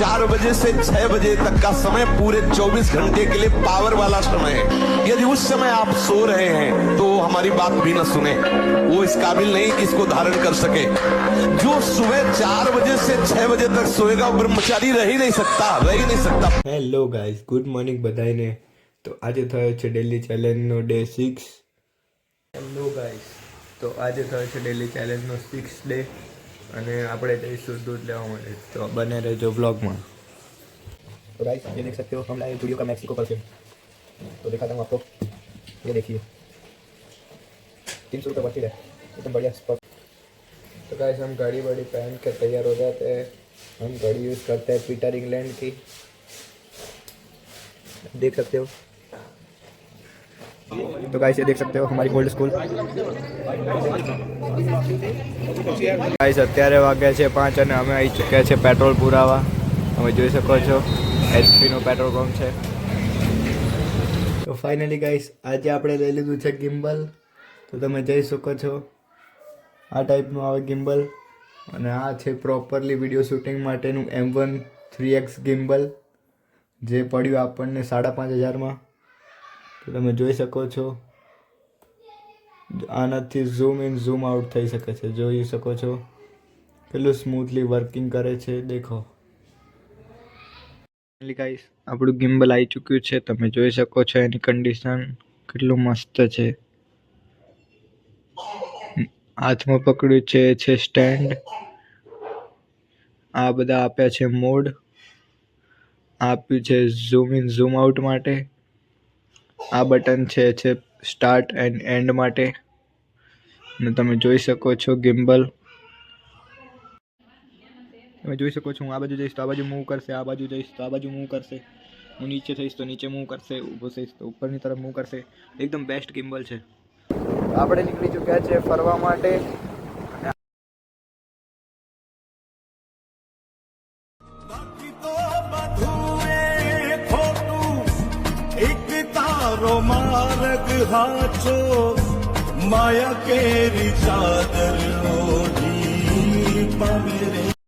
4 बजे से 6 बजे तक का समय पूरे 24 घंटे के लिए पावर वाला समय है। यदि उस समय आप सो रहे हैं तो हमारी बात भी न सुने, वो इस काबिल नहीं कि इसको धारण कर सके। जो सुबह 4 बजे से 6 बजे तक सोएगा वो ब्रह्मचारी रह ही नहीं सकता। હેલો ગાઈઝ, ગુડ મોર્નિંગ બધાને। તો આજે થયો છે ડેલી ચેલેન્જનો ડે 6। હેલો ગાઈઝ, તો આજે થયો છે ડેલી ચેલેન્જનો 6th ડે અને આપણે જઈશું દૂધ લેવા માટે, તો બને રહેજો વ્लॉग में। तो गाइस ये देख सकते हो हम लाए जूडियो का मैक्सिको परफ्यूम, तो दिखाता हूँ आपको। ये देखिए 300 रुपये बची है, एकदम बढ़िया स्पॉट। तो गाइस हम घड़ी बड़ी पहन के तैयार हो जाते हैं। हम घड़ी यूज़ करते हैं पीटर इंग्लैंड की, देख सकते हो। तो गाइस ये देख सकते हो हमारी गोल्ड स्कूल। गाइस અત્યારે વાગ્યા છે 5 અને અમે આવી ચૂક્યા છે પેટ્રોલ પુરાવા। તમે જોઈ શકો છો HP નો પેટ્રોલ પંપ છે। તો ફાઇનલી ગાઈસ આજે આપણે લઈ લીધું છે ગિમ્બલ। તો તમે જોઈ શકો છો આ ટાઈપનું આવે ગિમ્બલ, અને આ છે પ્રોપરલી વિડીયો શૂટિંગ માટેનું M1 3X ગિમ્બલ, જે પડ્યું આપણને 5,500 તો તમે જોઈ શકો છો આનાથી ઝૂમ ઇન ઝૂમ આઉટ થઈ શકે છે। જોઈ શકો છો કેટલું સ્મૂથલી વર્કિંગ કરે છે, દેખો। ગાઈસ આપણું ગિમ્બલ આવી ચૂક્યું છે, તમે જોઈ શકો છો એની કન્ડિશન કેટલું મસ્ત છે। હાથમાં પકડ્યું છે સ્ટેન્ડ, આ બધા આપ્યા છે મોડ, આપ્યું છે ઝૂમ ઇન ઝૂમ આઉટ માટે, આ બટન છે સ્ટાર્ટ એન્ડ એન્ડ માટે, અને તમે જોઈ શકો છો ગિમ્બલ। તમે જોઈ શકો છો હું આ બાજુ જઈશ તો આ બાજુ મૂવ કરશે, આ બાજુ જઈશ તો આ બાજુ મૂવ કરશે, હું નીચે થઈશ તો નીચે મૂવ કરશે, ઊભો થઈશ તો ઉપરની તરફ મૂવ કરશે। એકદમ બેસ્ટ ગિમ્બલ છે। આપણે નીકળી ચૂક્યા છે ફરવા માટે। मार्ग हाचो माया केरी चादर ओढ़ी मेरे।